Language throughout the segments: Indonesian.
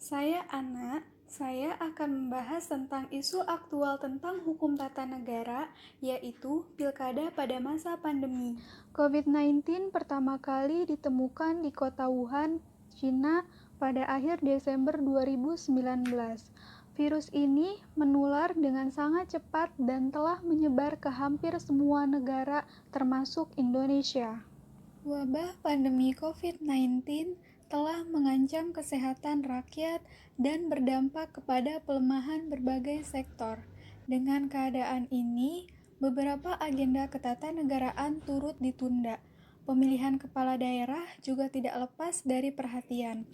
Saya Ana, saya akan membahas tentang isu aktual tentang hukum tata negara, yaitu pilkada pada masa pandemi. COVID-19 pertama kali ditemukan di kota Wuhan, Cina pada akhir Desember 2019. Virus ini menular dengan sangat cepat dan telah menyebar ke hampir semua negara termasuk Indonesia. Wabah pandemi COVID-19 telah mengancam kesehatan rakyat dan berdampak kepada pelemahan berbagai sektor. Dengan keadaan ini, beberapa agenda ketatanegaraan turut ditunda. Pemilihan kepala daerah juga tidak lepas dari perhatian.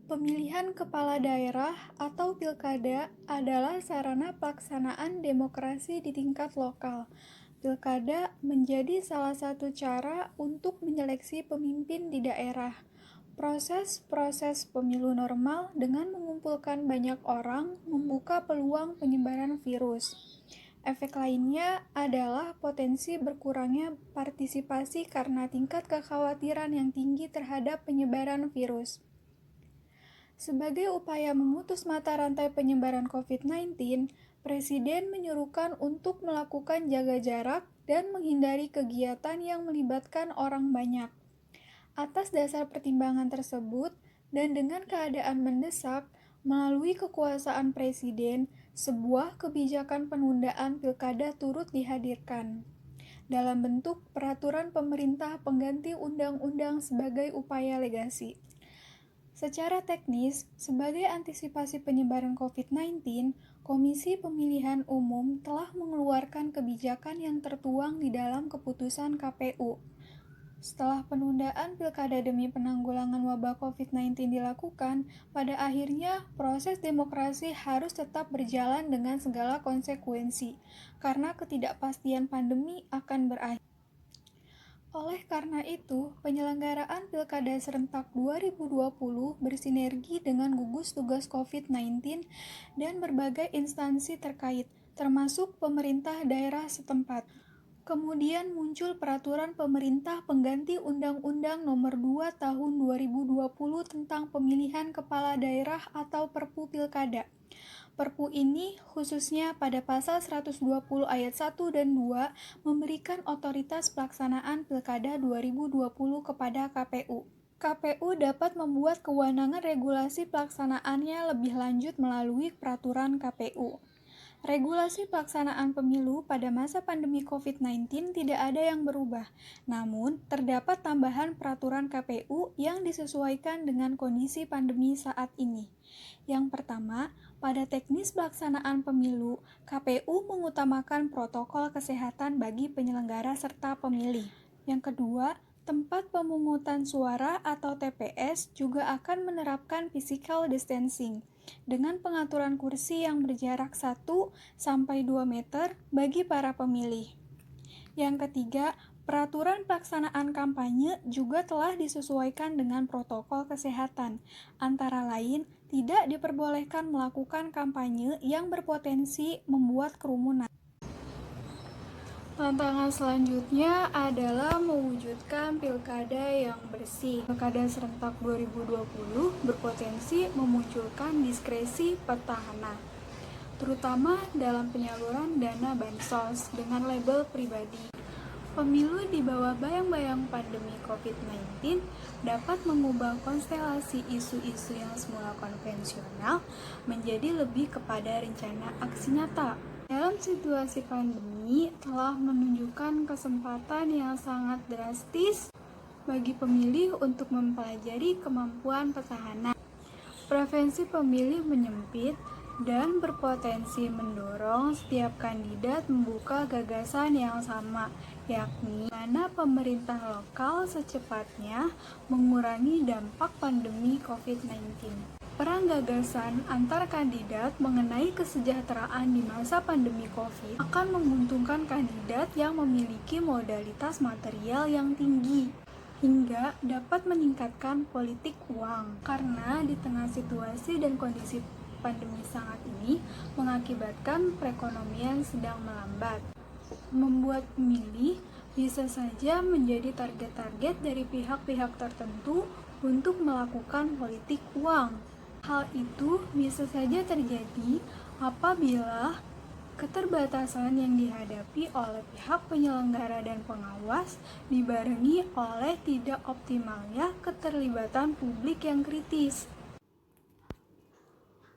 Pemilihan kepala daerah atau pilkada adalah sarana pelaksanaan demokrasi di tingkat lokal. Pilkada menjadi salah satu cara untuk menyeleksi pemimpin di daerah. Proses pemilu normal dengan mengumpulkan banyak orang membuka peluang penyebaran virus. Efek lainnya adalah potensi berkurangnya partisipasi karena tingkat kekhawatiran yang tinggi terhadap penyebaran virus. Sebagai upaya memutus mata rantai penyebaran COVID-19, Presiden menyuruhkan untuk melakukan jaga jarak dan menghindari kegiatan yang melibatkan orang banyak. Atas dasar pertimbangan tersebut, dan dengan keadaan mendesak, melalui kekuasaan Presiden, sebuah kebijakan penundaan pilkada turut dihadirkan dalam bentuk peraturan pemerintah pengganti undang-undang sebagai upaya legasi. Secara teknis, sebagai antisipasi penyebaran COVID-19, Komisi Pemilihan Umum telah mengeluarkan kebijakan yang tertuang di dalam keputusan KPU. Setelah penundaan pilkada demi penanggulangan wabah COVID-19 dilakukan, pada akhirnya proses demokrasi harus tetap berjalan dengan segala konsekuensi, karena ketidakpastian pandemi akan berakhir. Oleh karena itu, penyelenggaraan Pilkada Serentak 2020 bersinergi dengan gugus tugas COVID-19 dan berbagai instansi terkait, termasuk pemerintah daerah setempat. Kemudian muncul peraturan pemerintah pengganti Undang-Undang Nomor 2 Tahun 2020 tentang pemilihan kepala daerah atau Perpu Pilkada. Perpu ini khususnya pada pasal 120 ayat 1 dan 2 memberikan otoritas pelaksanaan Pilkada 2020 kepada KPU. KPU dapat membuat kewenangan regulasi pelaksanaannya lebih lanjut melalui peraturan KPU. Regulasi pelaksanaan pemilu pada masa pandemi COVID-19 tidak ada yang berubah, namun terdapat tambahan peraturan KPU yang disesuaikan dengan kondisi pandemi saat ini. Yang pertama, pada teknis pelaksanaan pemilu, KPU mengutamakan protokol kesehatan bagi penyelenggara serta pemilih. Yang kedua, tempat pemungutan suara atau TPS juga akan menerapkan physical distancing dengan pengaturan kursi yang berjarak 1-2 meter bagi para pemilih. Yang ketiga, peraturan pelaksanaan kampanye juga telah disesuaikan dengan protokol kesehatan. Antara lain, tidak diperbolehkan melakukan kampanye yang berpotensi membuat kerumunan. Tantangan selanjutnya adalah mewujudkan pilkada yang bersih. Pilkada Serentak 2020 berpotensi memunculkan diskresi petahana, terutama dalam penyaluran dana bansos dengan label pribadi. Pemilu di bawah bayang-bayang pandemi COVID-19 dapat mengubah konstelasi isu-isu yang semula konvensional menjadi lebih kepada rencana aksi nyata. Dalam situasi pandemi telah menunjukkan kesempatan yang sangat drastis bagi pemilih untuk mempelajari kemampuan petahana. Preferensi pemilih menyempit dan berpotensi mendorong setiap kandidat membuka gagasan yang sama, yakni mana pemerintah lokal secepatnya mengurangi dampak pandemi COVID-19. Perang gagasan antar kandidat mengenai kesejahteraan di masa pandemi COVID akan menguntungkan kandidat yang memiliki modalitas material yang tinggi, hingga dapat meningkatkan politik uang. Karena di tengah situasi dan kondisi pandemi sangat ini mengakibatkan perekonomian sedang melambat, membuat pemilih bisa saja menjadi target-target dari pihak-pihak tertentu untuk melakukan politik uang. Hal itu bisa saja terjadi apabila keterbatasan yang dihadapi oleh pihak penyelenggara dan pengawas dibarengi oleh tidak optimalnya keterlibatan publik yang kritis.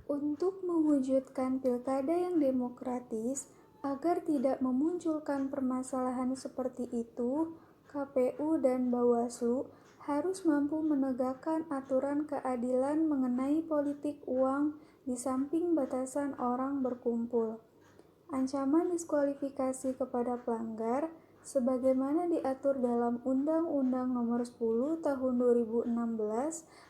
Untuk mewujudkan pilkada yang demokratis, agar tidak memunculkan permasalahan seperti itu, KPU dan Bawaslu harus mampu menegakkan aturan keadilan mengenai politik uang di samping batasan orang berkumpul. Ancaman diskualifikasi kepada pelanggar sebagaimana diatur dalam Undang-Undang Nomor 10 Tahun 2016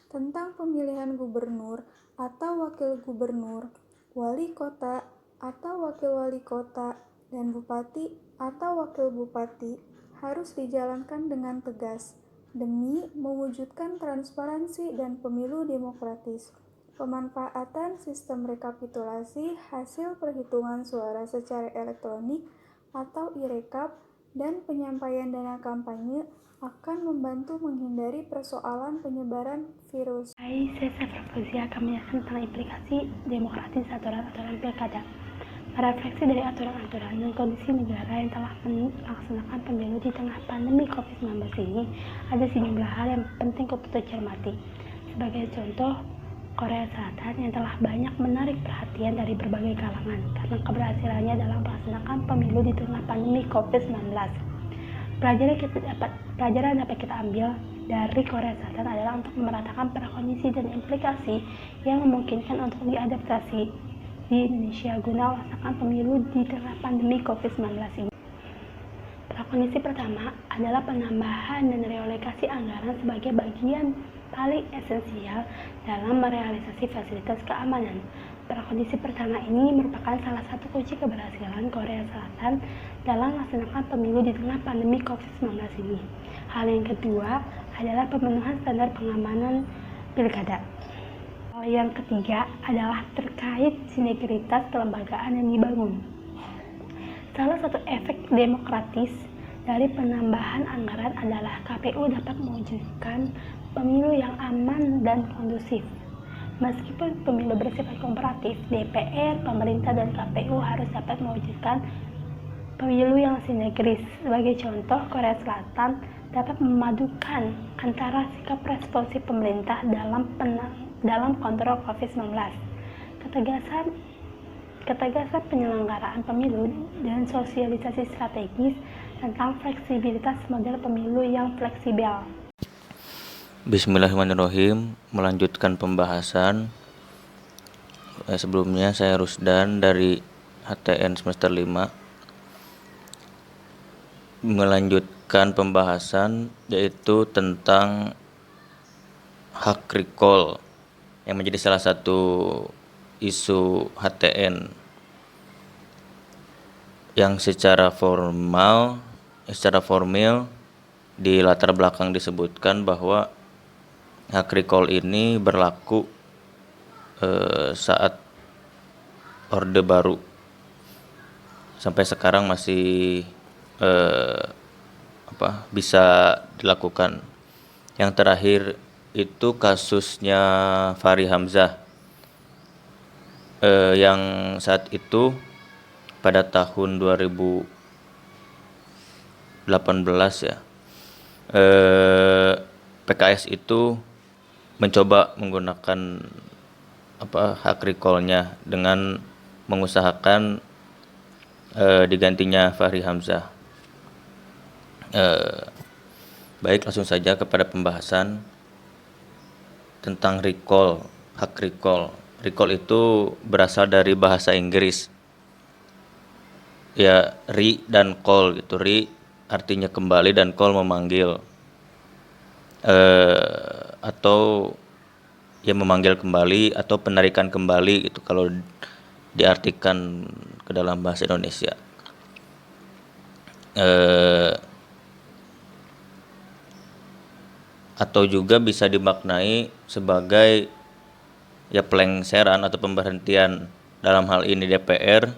tentang pemilihan gubernur atau wakil gubernur, wali kota atau wakil wali kota, dan bupati atau wakil bupati harus dijalankan dengan tegas demi mewujudkan transparansi dan pemilu demokratis. Pemanfaatan sistem rekapitulasi hasil perhitungan suara secara elektronik atau e-rekap dan penyampaian dana kampanye akan membantu menghindari persoalan penyebaran virus. Saya Safra Fauzia akan menjelaskan tentang implikasi demokratis aturan-aturan pilkada. Merefleksi dari aturan-aturan dan kondisi negara yang telah melaksanakan pemilu di tengah pandemi COVID-19 ini, ada sejumlah hal yang penting untuk dicermati. Sebagai contoh, Korea Selatan yang telah banyak menarik perhatian dari berbagai kalangan karena keberhasilannya dalam melaksanakan pemilu di tengah pandemi COVID-19. Pelajaran dapat kita ambil dari Korea Selatan adalah untuk memeratakan prakondisi dan implikasi yang memungkinkan untuk diadaptasi di Indonesia guna melaksanakan pemilu di tengah pandemi COVID-19 ini. Prakondisi pertama adalah penambahan dan realokasi anggaran sebagai bagian paling esensial dalam merealisasi fasilitas keamanan. Prakondisi pertama ini merupakan salah satu kunci keberhasilan Korea Selatan dalam melaksanakan pemilu di tengah pandemi COVID-19 ini. Hal yang kedua adalah pemenuhan standar pengamanan pilkada. Hal yang ketiga adalah terkait sinergitas kelembagaan yang dibangun. Salah satu efek demokratis dari penambahan anggaran adalah KPU dapat mewujudkan pemilu yang aman dan kondusif. Meskipun pemilu bersifat komparatif, DPR, pemerintah, dan KPU harus dapat mewujudkan pemilu yang sinergis. Sebagai contoh, Korea Selatan dapat memadukan antara sikap responsif pemerintah dalam kontrol COVID-19, ketegasan penyelenggaraan pemilu, dan sosialisasi strategis tentang fleksibilitas model pemilu yang fleksibel. Bismillahirrahmanirrahim. Melanjutkan pembahasan. Sebelumnya saya Rusdan dari HTN semester 5 melanjutkan pembahasan yaitu tentang hak recall yang menjadi salah satu isu HTN yang secara formil di latar belakang disebutkan bahwa hak recall ini berlaku saat Orde Baru. Sampai sekarang masih bisa dilakukan. Yang terakhir itu kasusnya Fahri Hamzah yang saat itu pada tahun 2018 ya, PKS itu mencoba menggunakan hak recall-nya dengan mengusahakan digantinya Fahri Hamzah. Baik, langsung saja kepada pembahasan tentang recall, hak recall. Recall itu berasal dari bahasa Inggris. Ya, re dan call gitu. Re artinya kembali dan call memanggil. Atau ya memanggil kembali atau penarikan kembali gitu kalau diartikan ke dalam bahasa Indonesia. Atau juga bisa dimaknai sebagai ya pelengseran atau pemberhentian, dalam hal ini DPR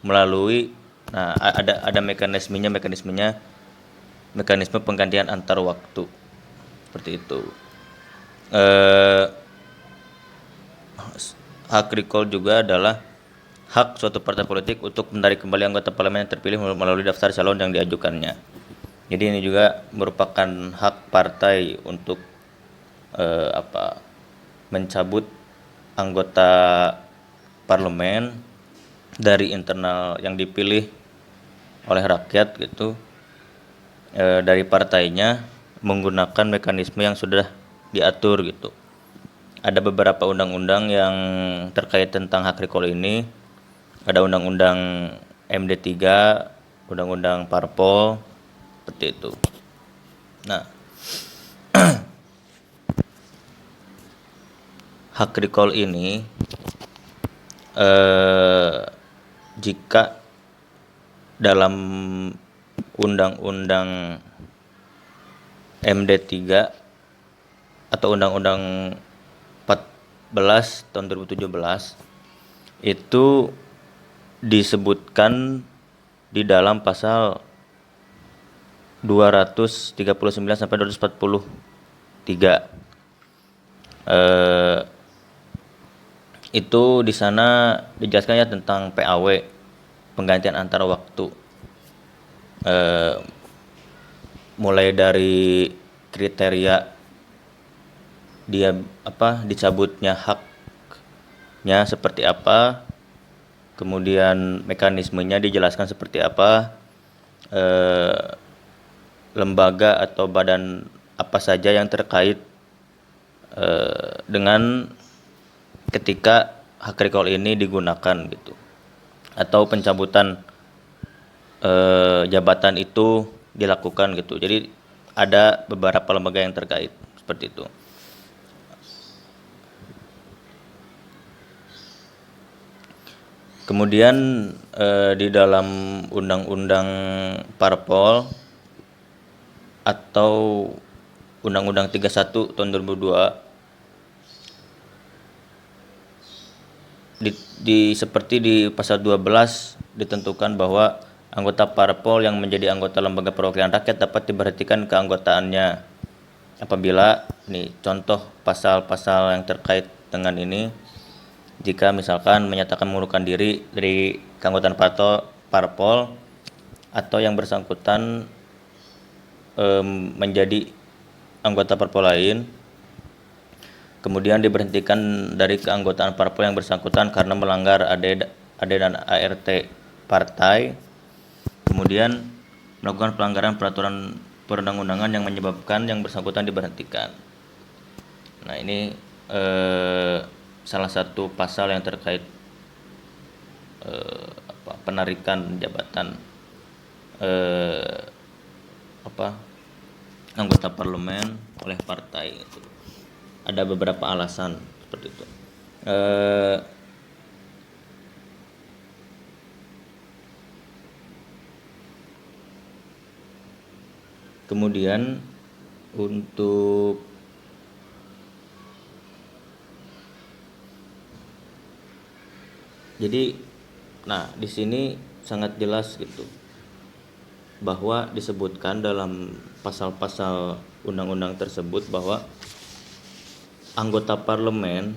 melalui ada mekanisme penggantian antar waktu seperti itu. hak recall juga adalah hak suatu partai politik untuk menarik kembali anggota parlemen yang terpilih melalui daftar calon yang diajukannya. Jadi ini juga merupakan hak partai untuk mencabut anggota parlemen dari internal yang dipilih oleh rakyat gitu, dari partainya menggunakan mekanisme yang sudah diatur gitu. Ada beberapa undang-undang yang terkait tentang hak recall ini. Ada undang-undang MD3, undang-undang Parpol, seperti itu. Nah, hak recall ini jika dalam undang-undang MD3 atau undang-undang 14 tahun 2017 itu disebutkan di dalam pasal 239 sampai 243. Itu di sana dijelaskan ya tentang PAW, penggantian antar waktu. Mulai dari kriteria dia dicabutnya haknya seperti apa, kemudian mekanismenya dijelaskan seperti apa, lembaga atau badan apa saja yang terkait dengan ketika hak recall ini digunakan gitu, atau pencabutan jabatan itu dilakukan gitu. Jadi ada beberapa lembaga yang terkait seperti itu. Kemudian di dalam undang-undang Parpol atau Undang-Undang 31 tahun 2002 seperti di pasal 12 ditentukan bahwa anggota Parpol yang menjadi anggota lembaga perwakilan rakyat dapat diberhentikan keanggotaannya apabila nih contoh pasal-pasal yang terkait dengan ini, jika misalkan menyatakan mengundurkan diri dari keanggotaan Parpol atau yang bersangkutan menjadi anggota Parpol lain, kemudian diberhentikan dari keanggotaan Parpol yang bersangkutan karena melanggar AD dan ART partai, kemudian melakukan pelanggaran peraturan perundang-undangan yang menyebabkan yang bersangkutan diberhentikan. Nah, ini salah satu pasal yang terkait penarikan jabatan anggota parlemen oleh partai gitu. Ada beberapa alasan seperti itu. Kemudian untuk di sini sangat jelas gitu bahwa disebutkan dalam pasal-pasal undang-undang tersebut bahwa anggota parlemen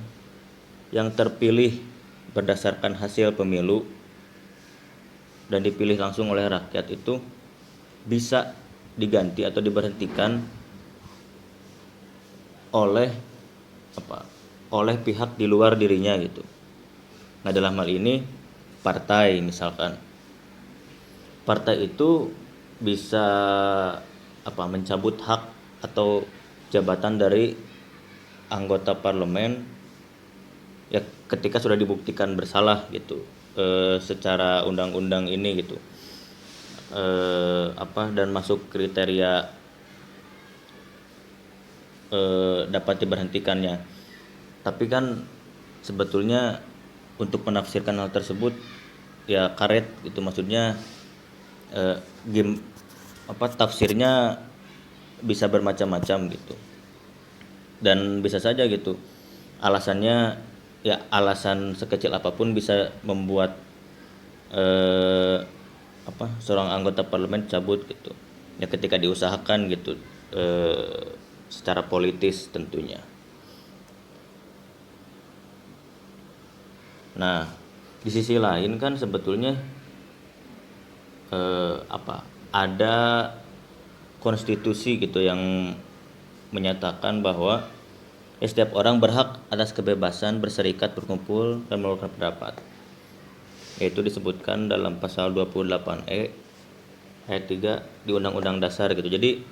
yang terpilih berdasarkan hasil pemilu dan dipilih langsung oleh rakyat itu bisa diganti atau diberhentikan oleh pihak di luar dirinya gitu. Nah, dalam hal ini partai, misalkan partai itu bisa mencabut hak atau jabatan dari anggota parlemen ya ketika sudah dibuktikan bersalah gitu secara undang-undang ini gitu, dan masuk kriteria dapat diberhentikannya. Tapi kan sebetulnya untuk menafsirkan hal tersebut ya karet gitu, maksudnya tafsirnya bisa bermacam-macam gitu, dan bisa saja gitu alasannya ya alasan sekecil apapun bisa membuat seorang anggota parlemen cabut gitu ya ketika diusahakan gitu secara politis tentunya. Nah, di sisi lain kan sebetulnya ada konstitusi gitu yang menyatakan bahwa setiap orang berhak atas kebebasan berserikat, berkumpul, dan melakukan pendapat. Yaitu disebutkan dalam pasal 28E ayat 3 di Undang-Undang Dasar gitu. Jadi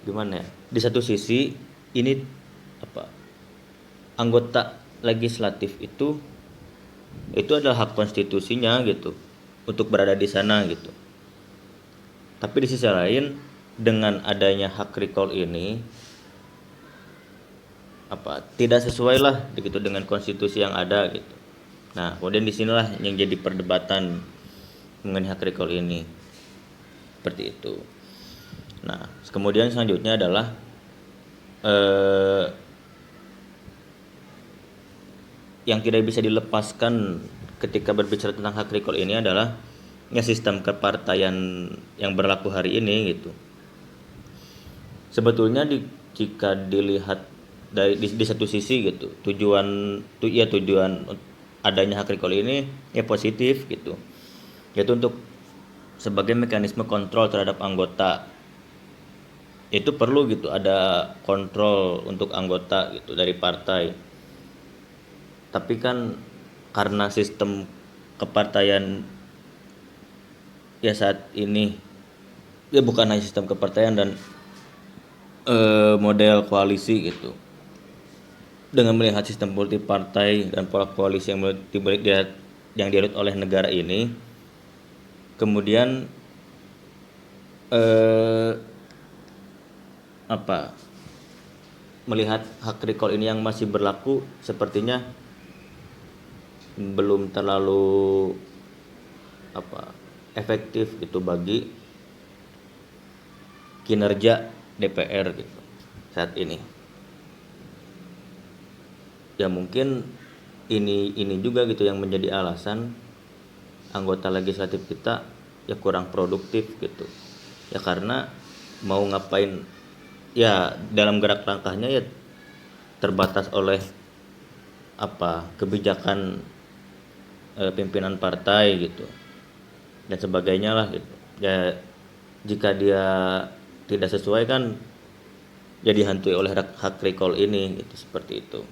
gimana ya? Di satu sisi ini anggota legislatif itu adalah hak konstitusinya gitu untuk berada di sana gitu. Tapi di sisi lain dengan adanya hak recall ini tidak sesuai lah gitu dengan konstitusi yang ada gitu. Nah, kemudian disinilah yang jadi perdebatan mengenai hak recall ini. Seperti itu. Nah, kemudian selanjutnya adalah yang tidak bisa dilepaskan ketika berbicara tentang hak recall ini adalah sistem kepartaian yang berlaku hari ini gitu. Sebetulnya jika dilihat di satu sisi gitu, tujuan adanya hak recall ini positif gitu, yaitu untuk sebagai mekanisme kontrol terhadap anggota. Itu perlu gitu, ada kontrol untuk anggota gitu dari partai. Tapi kan karena sistem kepartaian saat ini bukan hanya sistem kepartaian dan model koalisi gitu. Dengan melihat sistem politik partai dan pola koalisi yang dianut oleh negara ini, kemudian melihat hak recall ini yang masih berlaku sepertinya belum terlalu efektif gitu bagi kinerja DPR gitu saat ini. Ya mungkin ini juga gitu yang menjadi alasan anggota legislatif kita kurang produktif gitu. Ya karena mau ngapain dalam gerak langkahnya terbatas oleh kebijakan pimpinan partai gitu dan sebagainya lah gitu. Ya jika dia tidak sesuai kan dihantui oleh hak recall ini gitu, seperti itu.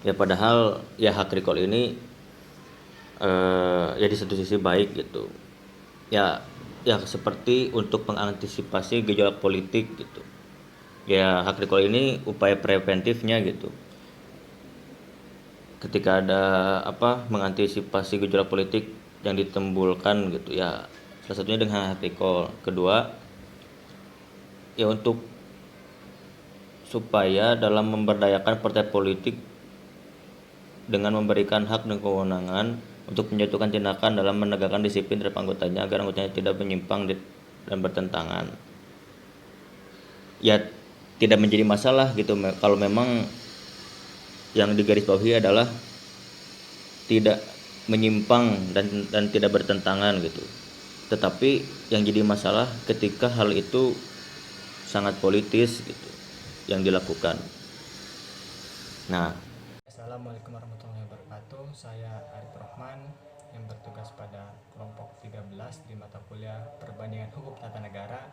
Ya padahal hak recall ini di satu sisi baik gitu. Ya seperti untuk mengantisipasi gejolak politik gitu. Ya hak recall ini upaya preventifnya gitu. Ketika ada mengantisipasi gejolak politik yang ditimbulkan gitu ya, salah satunya dengan hak recall. Kedua, untuk supaya dalam memberdayakan partai politik dengan memberikan hak dan kewenangan untuk menjatuhkan tindakan dalam menegakkan disiplin terhadap anggotanya agar anggotanya tidak menyimpang dan bertentangan. Ya tidak menjadi masalah gitu kalau memang yang digarisbawahi adalah tidak menyimpang dan tidak bertentangan gitu. Tetapi yang jadi masalah ketika hal itu sangat politis gitu yang dilakukan. Nah, Assalamualaikum warahmatullahi wabarakatuh. Saya Arif Rahman yang bertugas pada kelompok 13 di mata kuliah Perbandingan Hukum Tata Negara.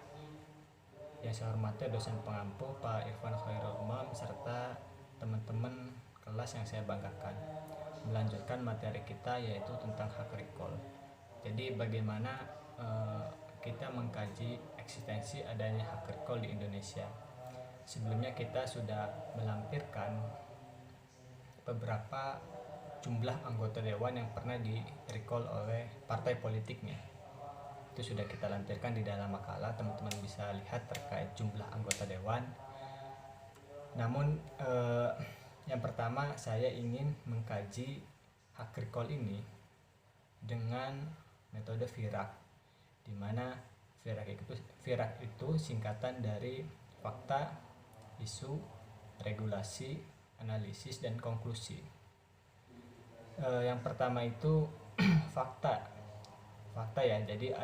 Yang saya hormati dosen pengampu Pak Irfan Khairul Umam serta teman-teman kelas yang saya banggakan. Melanjutkan materi kita yaitu tentang hak recall. Jadi bagaimana kita mengkaji eksistensi adanya hak recall di Indonesia. Sebelumnya kita sudah melampirkan beberapa jumlah anggota dewan yang pernah di-recall oleh partai politiknya. Itu sudah kita lampirkan di dalam makalah, teman-teman bisa lihat terkait jumlah anggota dewan. Namun yang pertama saya ingin mengkaji hak recall ini dengan metode VIRAK, di mana VIRAK itu singkatan dari fakta, isu, regulasi, analisis, dan konklusi. Yang pertama itu fakta ya. Jadi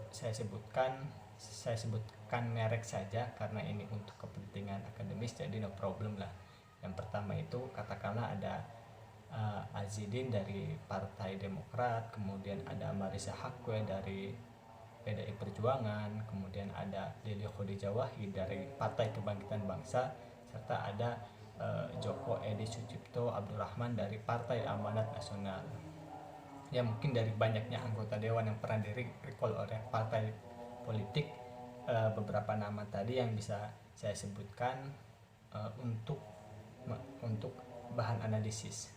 saya sebut menyebutkan merek saja karena ini untuk kepentingan akademis, jadi no problem lah. Yang pertama itu katakanlah ada Azidin dari Partai Demokrat, kemudian ada Marisa Haque dari PDI Perjuangan, kemudian ada Lili Khadijah Wahid dari Partai Kebangkitan Bangsa, serta ada Djoko Edi Sucipto Abdurrahman dari Partai Amanat Nasional. Ya, mungkin dari banyaknya anggota dewan yang pernah di-recall oleh partai politik, beberapa nama tadi yang bisa saya sebutkan untuk bahan analisis.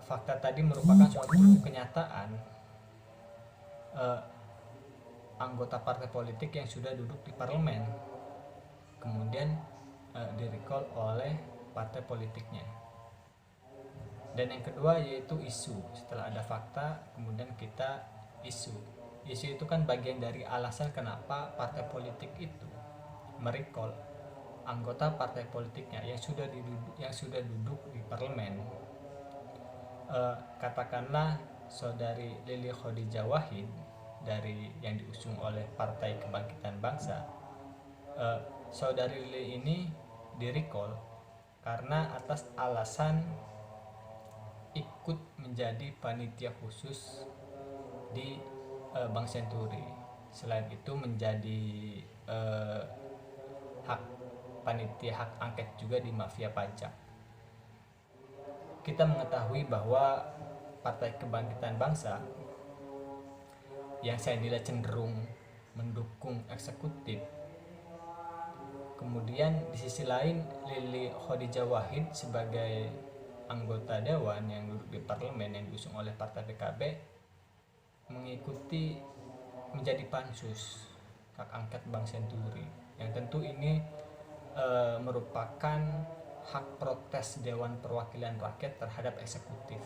Fakta tadi merupakan suatu kenyataan anggota partai politik yang sudah duduk di parlemen kemudian di-recall oleh partai politiknya. Dan yang kedua yaitu isu. Setelah ada fakta, kemudian kita isu. Isu itu kan bagian dari alasan kenapa partai politik itu merecall anggota partai politiknya yang sudah duduk di parlemen. Katakanlah saudari Lili Khadijah Wahid dari yang diusung oleh Partai Kebangkitan Bangsa. Saudari Lili ini di-recall karena atas alasan ikut menjadi panitia khusus di Bank Senturi. Selain itu menjadi panitia hak angket juga di mafia pajak. Kita mengetahui bahwa Partai Kebangkitan Bangsa yang saya nilai cenderung mendukung eksekutif, kemudian di sisi lain Lili Khadijah Wahid sebagai anggota dewan yang duduk di parlemen yang diusung oleh Partai PKB mengikuti menjadi pansus hak angket Bank Senturi, yang tentu ini merupakan hak protes Dewan Perwakilan Rakyat terhadap eksekutif.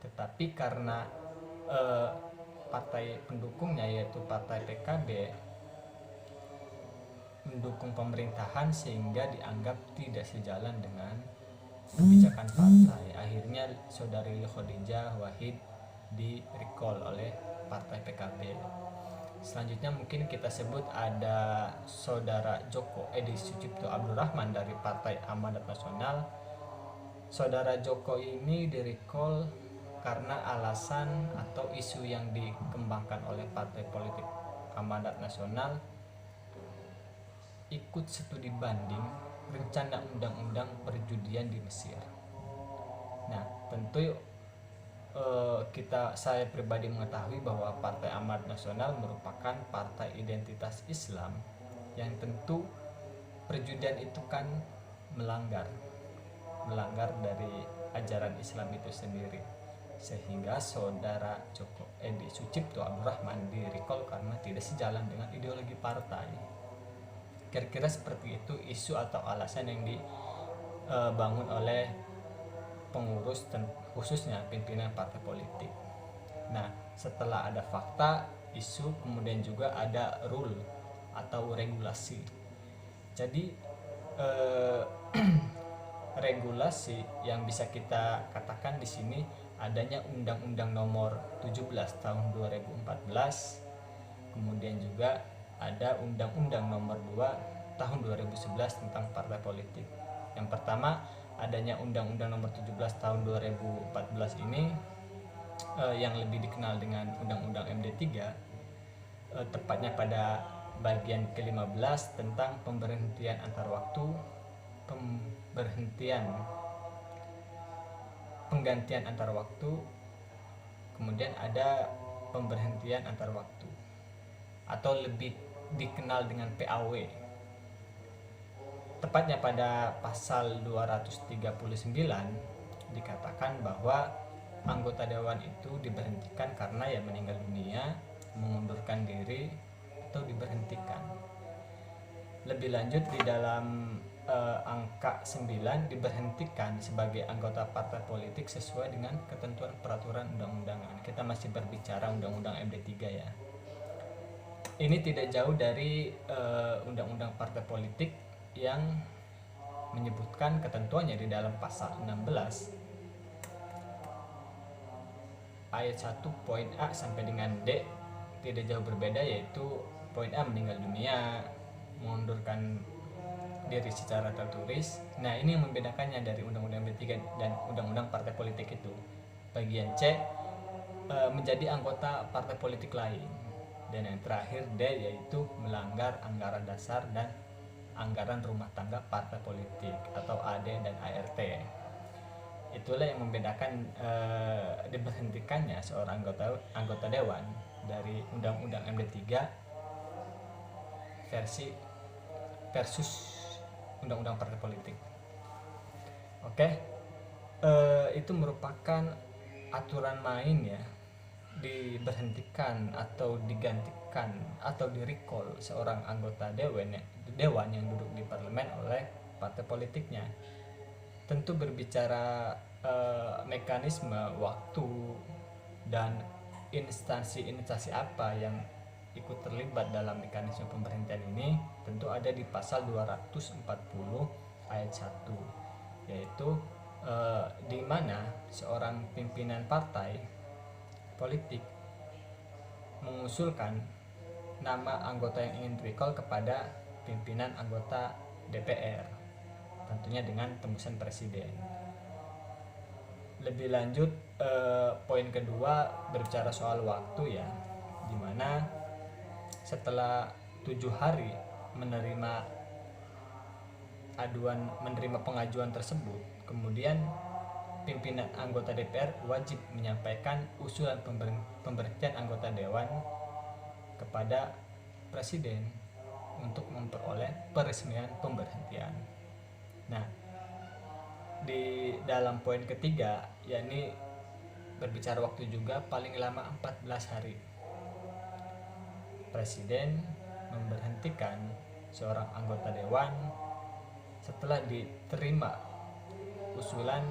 Tetapi karena partai pendukungnya yaitu Partai PKB mendukung pemerintahan sehingga dianggap tidak sejalan dengan kebijakan partai, akhirnya saudari Lili Khadijah Wahid di-recall oleh Partai PKB. Selanjutnya mungkin kita sebut ada saudara Djoko Edi Sucipto Abdurrahman dari Partai Amanat Nasional. Saudara Djoko ini di-recall karena alasan atau isu yang dikembangkan oleh Partai Politik Amanat Nasional ikut studi banding rencana undang-undang perjudian di Mesir. Nah, tentu saya pribadi mengetahui bahwa Partai Amanat Nasional merupakan partai identitas Islam yang tentu perjudian itu kan melanggar dari ajaran Islam itu sendiri, sehingga saudara Djoko Edi Sucipto Abdurrahman di-recall karena tidak sejalan dengan ideologi partai. Kira-kira seperti itu isu atau alasan yang dibangun oleh pengurus dan khususnya pimpinan partai politik. Nah, setelah ada fakta, isu, kemudian juga ada rule atau regulasi. Jadi regulasi yang bisa kita katakan di sini adanya Undang-Undang Nomor 17 Tahun 2014, kemudian juga ada Undang-Undang Nomor 2 Tahun 2011 tentang partai politik. Yang pertama, adanya Undang-Undang Nomor 17 Tahun 2014 ini yang lebih dikenal dengan Undang-Undang MD3, tepatnya pada bagian ke-15 tentang pemberhentian antar waktu, penggantian antar waktu, kemudian ada pemberhentian antar waktu atau lebih dikenal dengan PAW. Tepatnya pada pasal 239 dikatakan bahwa anggota dewan itu diberhentikan karena ya meninggal dunia, mengundurkan diri, atau diberhentikan. Lebih lanjut di dalam angka 9 diberhentikan sebagai anggota partai politik sesuai dengan ketentuan peraturan undang-undangan. Kita masih berbicara Undang-Undang MD3 ya. Ini tidak jauh dari Undang-Undang Partai Politik yang menyebutkan ketentuannya di dalam pasal 16 ayat 1 poin A sampai dengan D tidak jauh berbeda, yaitu poin A meninggal dunia, mengundurkan diri secara tertulis. Nah, ini yang membedakannya dari Undang-Undang MD3 dan Undang-Undang Partai Politik itu. Bagian C, menjadi anggota partai politik lain. Dan yang terakhir D, yaitu melanggar anggaran dasar dan anggaran rumah tangga partai politik atau AD dan ART. Itulah yang membedakan diberhentikannya seorang anggota dewan dari Undang-Undang MD3 versus Undang-Undang Partai Politik. Oke, itu merupakan aturan main ya, diberhentikan atau digantikan atau di-recall seorang anggota dewan yang duduk di parlemen oleh partai politiknya. Tentu berbicara mekanisme, waktu, dan instansi apa yang ikut terlibat dalam mekanisme pemberhentian ini tentu ada di pasal 240 ayat 1, yaitu di mana seorang pimpinan partai politik mengusulkan nama anggota yang ingin recall kepada pimpinan anggota DPR, tentunya dengan tembusan presiden. Lebih lanjut, poin kedua berbicara soal waktu ya, di mana setelah 7 hari menerima pengajuan tersebut, kemudian pimpinan anggota DPR wajib menyampaikan usulan pemberhentian anggota dewan kepada presiden untuk memperoleh peresmian pemberhentian. Nah, di dalam poin ketiga, yakni berbicara waktu juga, paling lama 14 hari presiden memberhentikan seorang anggota dewan setelah diterima usulan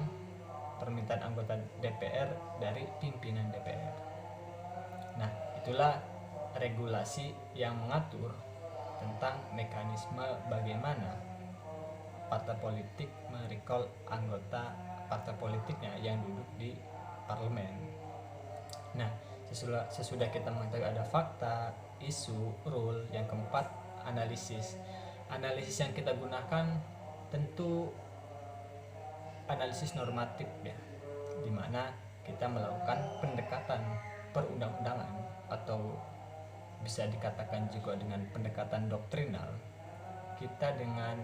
permintaan anggota DPR dari pimpinan DPR. Nah, itulah regulasi yang mengatur tentang mekanisme bagaimana partai politik merecall anggota partai politiknya yang duduk di parlemen. Nah, sesudah kita mengetahui ada fakta, isu, rule, yang keempat analisis. Analisis yang kita gunakan tentu analisis normatif ya, di mana kita melakukan pendekatan perundang-undangan atau bisa dikatakan juga dengan pendekatan doktrinal. Kita dengan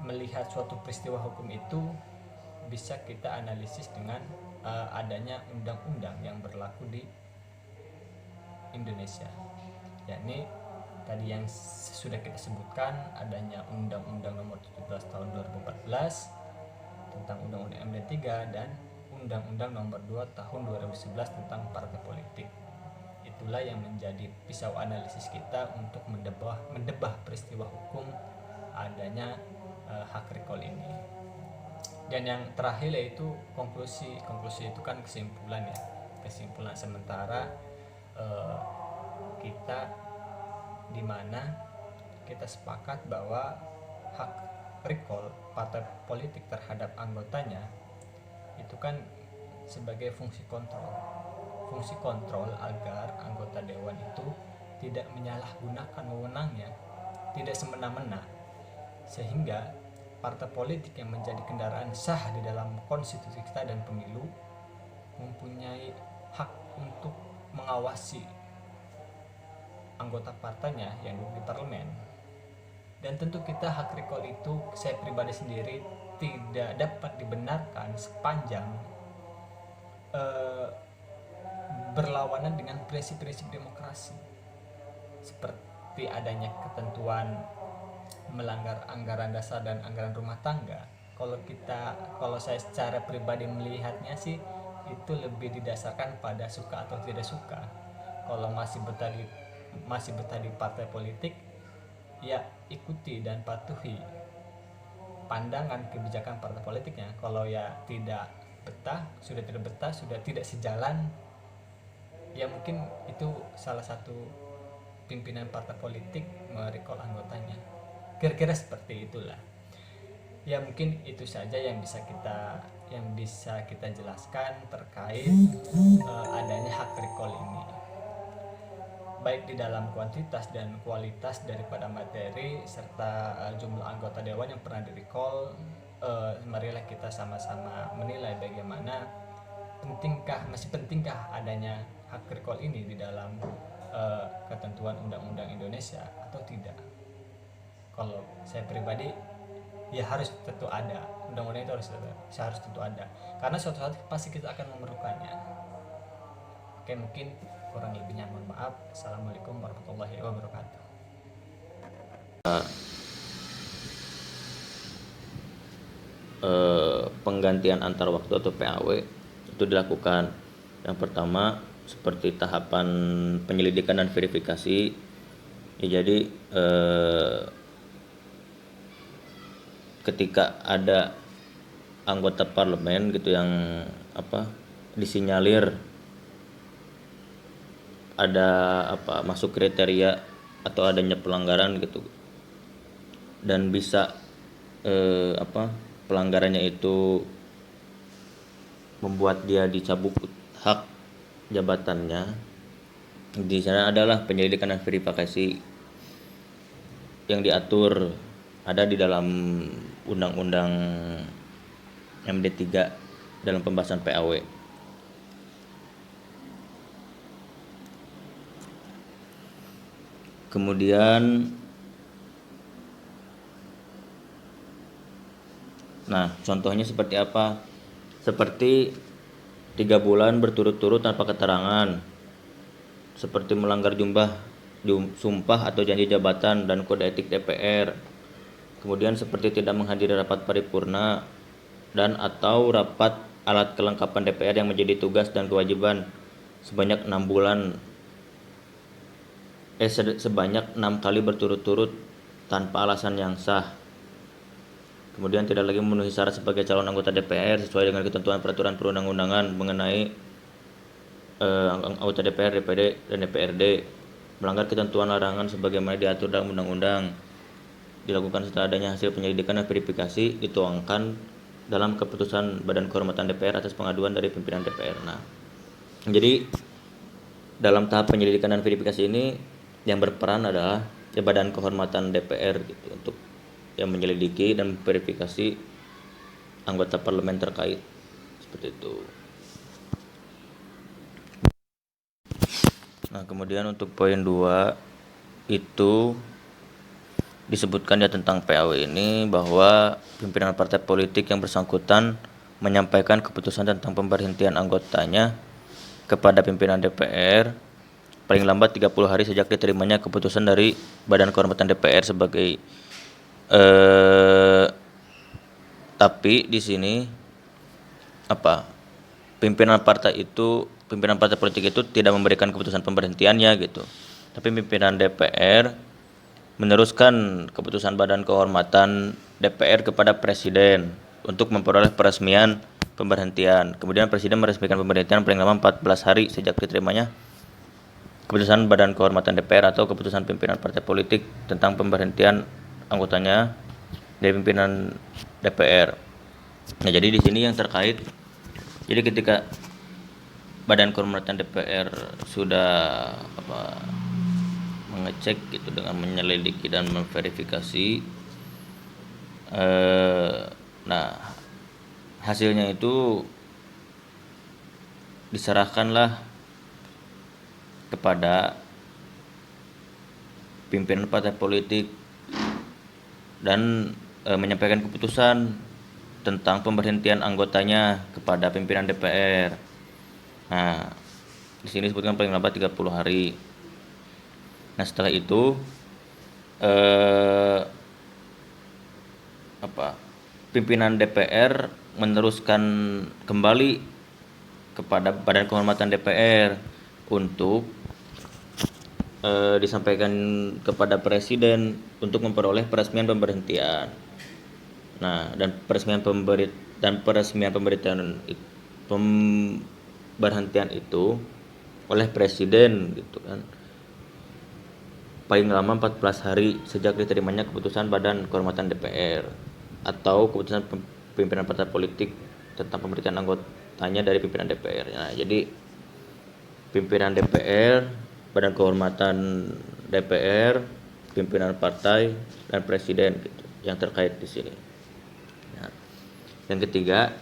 melihat suatu peristiwa hukum itu bisa kita analisis dengan adanya undang-undang yang berlaku di Indonesia, yakni tadi yang sudah kita sebutkan, adanya Undang-Undang Nomor 17 Tahun 2014 tentang Undang-Undang MD3 dan Undang-Undang Nomor 2 Tahun 2011 tentang partai politik. Itulah yang menjadi pisau analisis kita untuk mendebah peristiwa hukum adanya hak recall ini. Dan yang terakhir yaitu konklusi. Konklusi itu kan kesimpulan ya, kesimpulan sementara kita, di mana kita sepakat bahwa hak recall partai politik terhadap anggotanya itu kan sebagai fungsi kontrol agar anggota dewan itu tidak menyalahgunakan wewenangnya, tidak semena-mena, sehingga partai politik yang menjadi kendaraan sah di dalam konstitusi kita dan pemilu mempunyai hak untuk mengawasi anggota partainya yang duduk di parlemen. Dan tentu kita hak recall itu, saya pribadi sendiri, tidak dapat dibenarkan sepanjang berlawanan dengan prinsip-prinsip demokrasi, seperti adanya ketentuan melanggar anggaran dasar dan anggaran rumah tangga. Kalau saya secara pribadi melihatnya sih, itu lebih didasarkan pada suka atau tidak suka. Kalau masih betah di partai politik, ya ikuti dan patuhi pandangan kebijakan partai politiknya. Kalau ya tidak betah, sudah tidak sejalan, ya mungkin itu salah satu pimpinan partai politik merecall anggotanya. Kira-kira seperti itulah. Ya mungkin itu saja yang bisa kita jelaskan terkait adanya hak recall ini. baik di dalam kuantitas dan kualitas daripada materi serta jumlah anggota dewan yang pernah di-recall. Marilah kita sama-sama menilai bagaimana masih pentingkah adanya hak recall ini di dalam ketentuan undang-undang Indonesia atau tidak. Kalau saya pribadi ya harus tentu ada, undang-undang itu harus tentu ada, karena suatu saat pasti kita akan memerlukannya. Oke, mungkin kurang lebihnya mohon maaf. Assalamualaikum warahmatullahi wabarakatuh. Penggantian antar waktu atau PAW itu dilakukan. Yang pertama seperti tahapan penyelidikan dan verifikasi. Ya, jadi ketika ada anggota parlemen gitu yang disinyalir ada masuk kriteria atau adanya pelanggaran gitu, dan bisa pelanggarannya itu membuat dia dicabut hak jabatannya. Di sana adalah penyelidikan dan verifikasi yang diatur ada di dalam Undang-Undang MD3 dalam pembahasan PAW. Kemudian contohnya seperti apa? Seperti 3 bulan berturut-turut tanpa keterangan, seperti melanggar sumpah atau janji jabatan dan kode etik DPR. Kemudian seperti tidak menghadiri rapat paripurna dan atau rapat alat kelengkapan DPR yang menjadi tugas dan kewajiban sebanyak 6 kali berturut-turut tanpa alasan yang sah. Kemudian tidak lagi memenuhi syarat sebagai calon anggota DPR sesuai dengan ketentuan peraturan perundang-undangan mengenai anggota DPR, DPD, dan DPRD, melanggar ketentuan larangan sebagaimana diatur dalam undang-undang, dilakukan setelah adanya hasil penyelidikan dan verifikasi dituangkan dalam keputusan Badan Kehormatan DPR atas pengaduan dari pimpinan DPR. Jadi dalam tahap penyelidikan dan verifikasi ini yang berperan adalah Badan Kehormatan DPR gitu, untuk yang menyelidiki dan verifikasi anggota parlemen terkait, seperti itu. Kemudian untuk poin 2 itu disebutkan ya tentang PAW ini bahwa pimpinan partai politik yang bersangkutan menyampaikan keputusan tentang pemberhentian anggotanya kepada pimpinan DPR paling lambat 30 hari sejak diterimanya keputusan dari Badan Kehormatan DPR sebagai tapi di sini pimpinan partai politik itu tidak memberikan keputusan pemberhentiannya gitu. Tapi pimpinan DPR meneruskan keputusan Badan Kehormatan DPR kepada Presiden untuk memperoleh peresmian pemberhentian. Kemudian Presiden meresmikan pemberhentian paling lama 14 hari sejak diterimanya keputusan Badan Kehormatan DPR atau keputusan pimpinan partai politik tentang pemberhentian anggotanya dari pimpinan DPR. Jadi di sini yang terkait, jadi ketika Badan Kehormatan DPR sudah mengecek gitu dengan menyelidiki dan memverifikasi, hasilnya itu diserahkanlah kepada pimpinan partai politik dan menyampaikan keputusan tentang pemberhentian anggotanya kepada pimpinan DPR. Di sini disebutkan paling lambat 30 hari. Setelah itu pimpinan DPR meneruskan kembali kepada Badan Kehormatan DPR untuk disampaikan kepada Presiden untuk memperoleh peresmian pemberhentian. Dan peresmian pemberhentian itu oleh Presiden gitu kan, paling lama 14 hari sejak diterimanya keputusan Badan Kehormatan DPR atau keputusan pimpinan partai politik tentang pemberhentian anggotanya dari pimpinan DPR. Jadi pimpinan DPR badan kehormatan DPR, pimpinan partai, dan presiden gitu, yang terkait di sini. Nah, yang ketiga,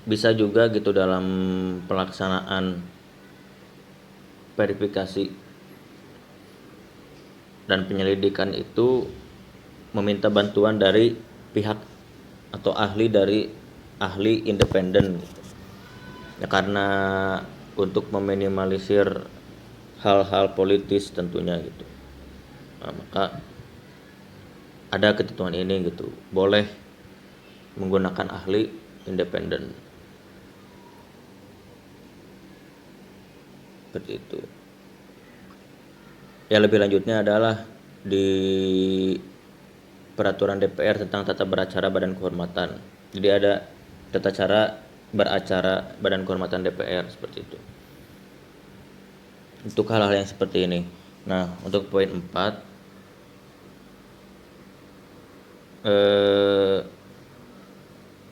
bisa juga gitu dalam pelaksanaan verifikasi dan penyelidikan itu meminta bantuan dari pihak atau ahli independen gitu. Ya, karena untuk meminimalisir hal-hal politis tentunya gitu. Nah, maka ada ketentuan ini gitu, boleh menggunakan ahli independen seperti itu. Ya, lebih lanjutnya adalah di peraturan DPR tentang tata beracara Badan Kehormatan. Jadi ada tata cara beracara Badan Kehormatan DPR seperti itu. Untuk hal-hal yang seperti ini. Nah, untuk poin 4,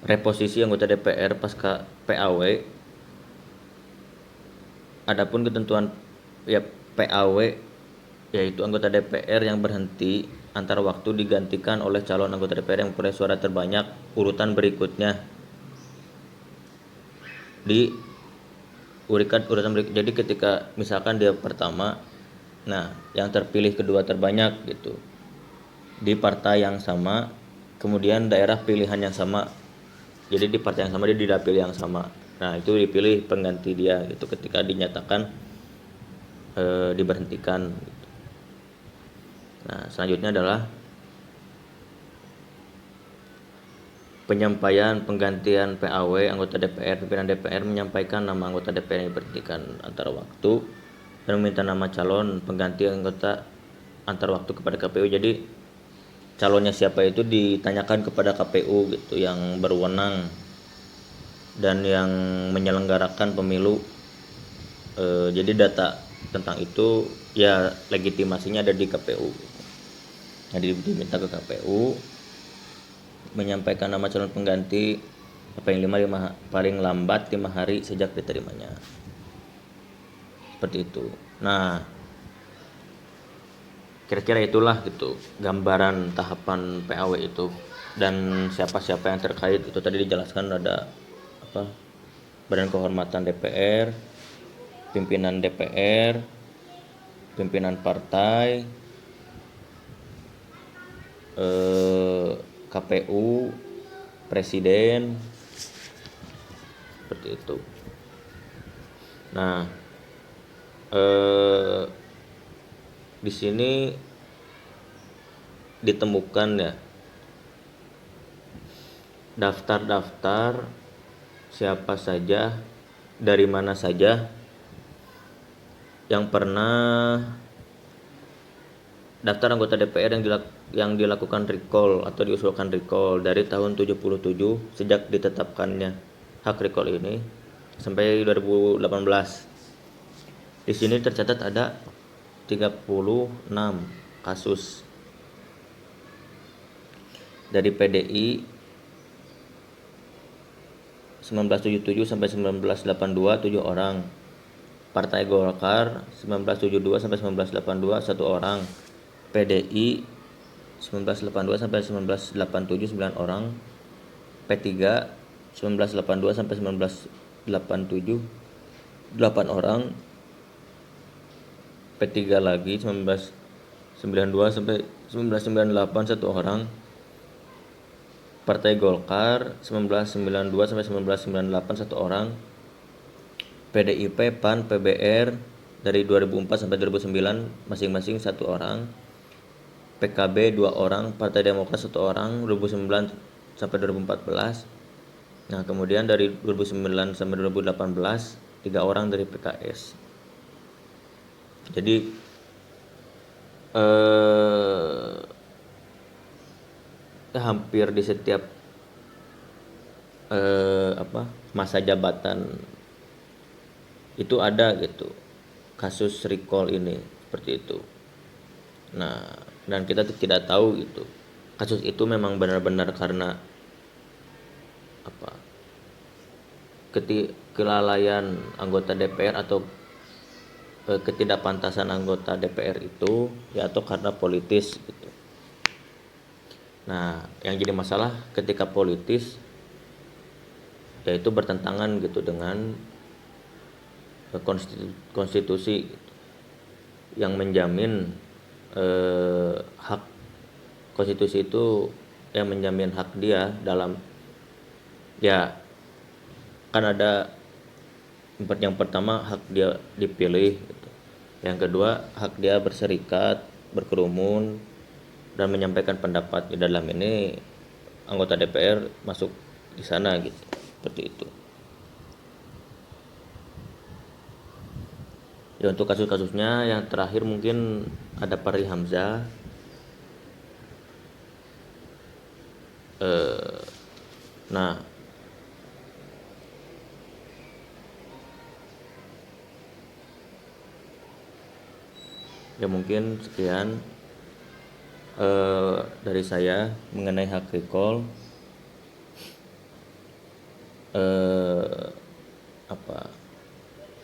reposisi anggota DPR pasca PAW. Adapun ketentuan ya PAW, yaitu anggota DPR yang berhenti antar waktu digantikan oleh calon anggota DPR yang memperoleh suara terbanyak urutan berikutnya. Jadi ketika misalkan dia pertama, nah yang terpilih kedua terbanyak gitu di partai yang sama, kemudian daerah pilihan yang sama. Jadi di partai yang sama dia tidak pilih yang sama. Nah, itu dipilih pengganti dia gitu ketika dinyatakan diberhentikan gitu. Nah, selanjutnya adalah penyampaian penggantian PAW anggota DPR. Pimpinan DPR menyampaikan nama anggota DPR yang diberhentikan antar waktu dan meminta nama calon pengganti anggota antar waktu kepada KPU. Jadi calonnya siapa itu ditanyakan kepada KPU gitu, yang berwenang dan yang menyelenggarakan pemilu. Jadi data tentang itu ya legitimasinya ada di KPU. Jadi diminta ke KPU menyampaikan nama calon pengganti paling lambat 5 hari sejak diterimanya. Seperti itu. Nah, kira-kira itulah gitu gambaran tahapan PAW itu, dan siapa-siapa yang terkait itu tadi dijelaskan. Ada Badan Kehormatan DPR, pimpinan DPR, pimpinan partai, KPU, presiden, seperti itu. Nah, di sini ditemukan ya daftar-daftar siapa saja, dari mana saja yang pernah daftar anggota DPR yang dilakukan recall atau diusulkan recall dari tahun 77 sejak ditetapkannya hak recall ini sampai 2018. Di sini tercatat ada 36 kasus. Dari PDI 1977 sampai 1982 7 orang. Partai Golkar 1972 sampai 1982 1 orang. PDI 1982 sampai 1987 9 orang. P3 1982 sampai 1987 8 orang. P3 lagi 1992 sampai 1998 1 orang. Partai Golkar 1992 sampai 1998 1 orang. PDIP, PAN, PBR dari 2004 sampai 2009 masing-masing 1 orang. PKB 2 orang, Partai Demokrat 1 orang 2009 sampai 2014. Nah, kemudian dari 2009 sampai 2018 3 orang dari PKS. Jadi hampir di setiap masa jabatan itu ada gitu kasus recall ini, seperti itu. Nah, dan kita tidak tahu gitu kasus itu memang benar-benar karena kelalaian anggota DPR atau ketidakpantasan anggota DPR itu ya atau karena politis gitu. Nah, yang jadi masalah ketika politis yaitu bertentangan gitu dengan konstitusi gitu, yang menjamin hak konstitusi itu yang menjamin hak dia dalam ya kan ada yang pertama hak dia dipilih gitu. Yang kedua hak dia berserikat, berkerumun dan menyampaikan pendapat. Di dalam ini anggota DPR masuk di sana gitu. Seperti itu. Ya untuk kasus-kasusnya yang terakhir mungkin ada Fahri Hamzah. Nah, ya mungkin sekian dari saya mengenai hak recall.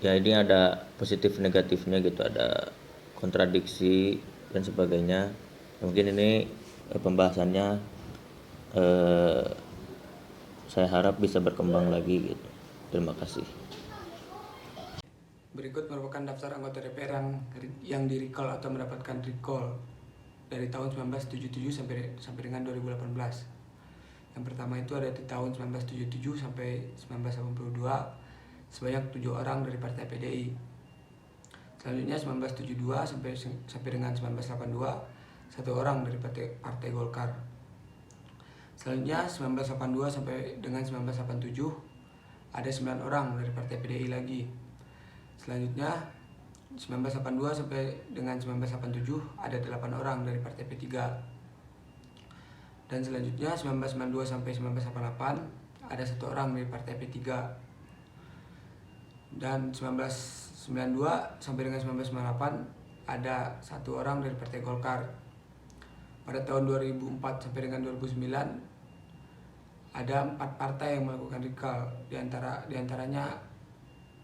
Ya ini ada positif negatifnya gitu, ada kontradiksi dan sebagainya. Mungkin ini pembahasannya saya harap bisa berkembang lagi gitu. Terima kasih. Berikut merupakan daftar anggota DPR yang di-recall atau mendapatkan recall dari tahun 1977 sampai dengan 2018. Yang pertama itu ada di tahun 1977 sampai 1982 sebanyak 7 orang dari Partai PDI. Selanjutnya 1972 sampai dengan 1982 1 orang dari Partai Golkar. Selanjutnya 1982 sampai dengan 1987 ada 9 orang dari Partai PDI lagi. Selanjutnya 1982 sampai dengan 1987 ada 8 orang dari Partai P3. Dan selanjutnya 1992 sampai 1988 ada 1 orang dari Partai P3. Dan 1992 sampai dengan 1998 ada 1 orang dari Partai Golkar. Pada tahun 2004 sampai dengan 2009 ada 4 partai yang melakukan recall, diantaranya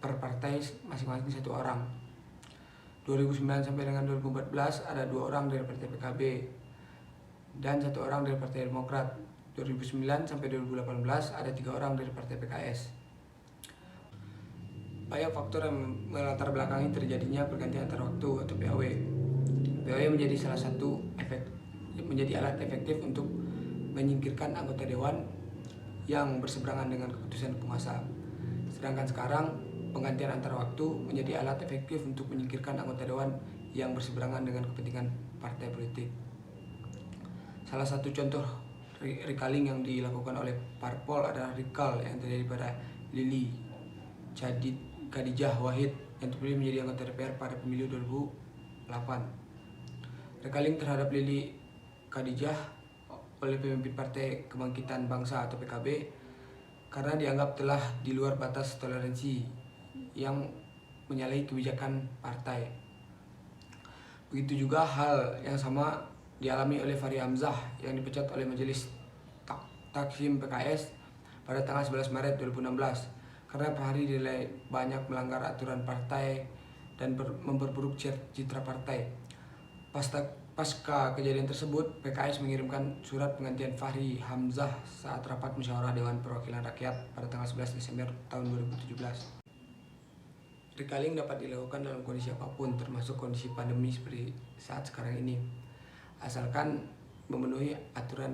per partai masing-masing 1 orang. 2009 sampai dengan 2014 ada 2 orang dari Partai PKB dan 1 orang dari Partai Demokrat. 2009 sampai 2018 ada 3 orang dari Partai PKS. Banyak faktor yang melatar belakangi terjadinya pergantian antar waktu atau PAW. PAW menjadi salah satu menjadi alat efektif untuk menyingkirkan anggota dewan yang berseberangan dengan keputusan penguasa. Sedangkan sekarang penggantian antar waktu menjadi alat efektif untuk menyingkirkan anggota dewan yang berseberangan dengan kepentingan partai politik. Salah satu contoh recalling yang dilakukan oleh parpol adalah recall yang terjadi pada Lili Khadijah Wahid yang terpilih menjadi anggota DPR pada pemilu 2008. Recalling terhadap Lili Khadijah oleh pemimpin Partai Kebangkitan Bangsa atau PKB karena dianggap telah di luar batas toleransi yang menyalahi kebijakan partai. Begitu juga hal yang sama dialami oleh Fahri Hamzah yang dipecat oleh Majelis Taksim PKS pada tanggal 11 Maret 2016 karena Fahri dinilai banyak melanggar aturan partai dan memperburuk citra partai. Pasca kejadian tersebut, PKS mengirimkan surat penggantian Fahri Hamzah saat rapat musyawarah Dewan Perwakilan Rakyat pada tanggal 11 Desember tahun 2017. Recalling dapat dilakukan dalam kondisi apapun, termasuk kondisi pandemi seperti saat sekarang ini, asalkan memenuhi aturan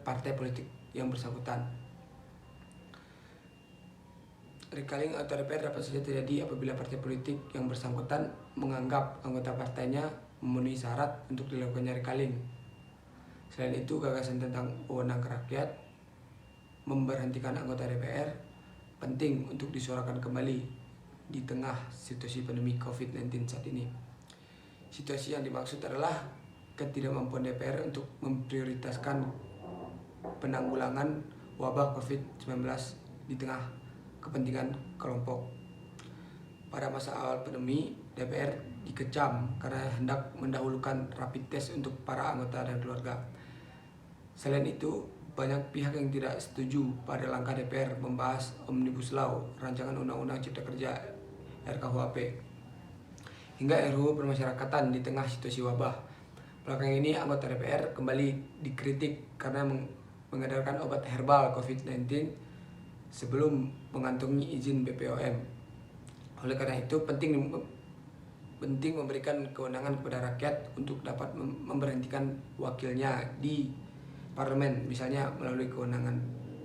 partai politik yang bersangkutan. Recalling atau DPR dapat saja terjadi apabila partai politik yang bersangkutan menganggap anggota partainya memenuhi syarat untuk dilakukannya recalling. Selain itu, gagasan tentang wewenang rakyat memberhentikan anggota DPR penting untuk disuarakan kembali di tengah situasi pandemi COVID-19 saat ini. Situasi yang dimaksud adalah ketidakmampuan DPR untuk memprioritaskan penanggulangan wabah COVID-19 di tengah kepentingan kelompok. Pada masa awal pandemi, DPR dikecam karena hendak mendahulukan rapid test untuk para anggota dan keluarga. Selain itu, banyak pihak yang tidak setuju pada langkah DPR membahas Omnibus Law, rancangan Undang-Undang Cipta Kerja RKUHP, hingga RUU Permasyarakatan di tengah situasi wabah. Belakangan ini anggota DPR kembali dikritik karena mengedarkan obat herbal COVID-19 sebelum mengantongi izin BPOM. Oleh karena itu penting memberikan kewenangan kepada rakyat untuk dapat memberhentikan wakilnya di parlemen, misalnya melalui kewenangan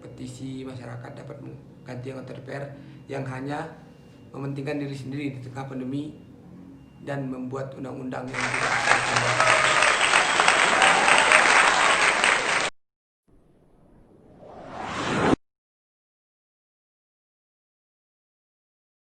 petisi masyarakat dapat mengganti anggota DPR yang hanya mementingkan diri sendiri di tengah pandemi dan membuat undang-undang yang tidak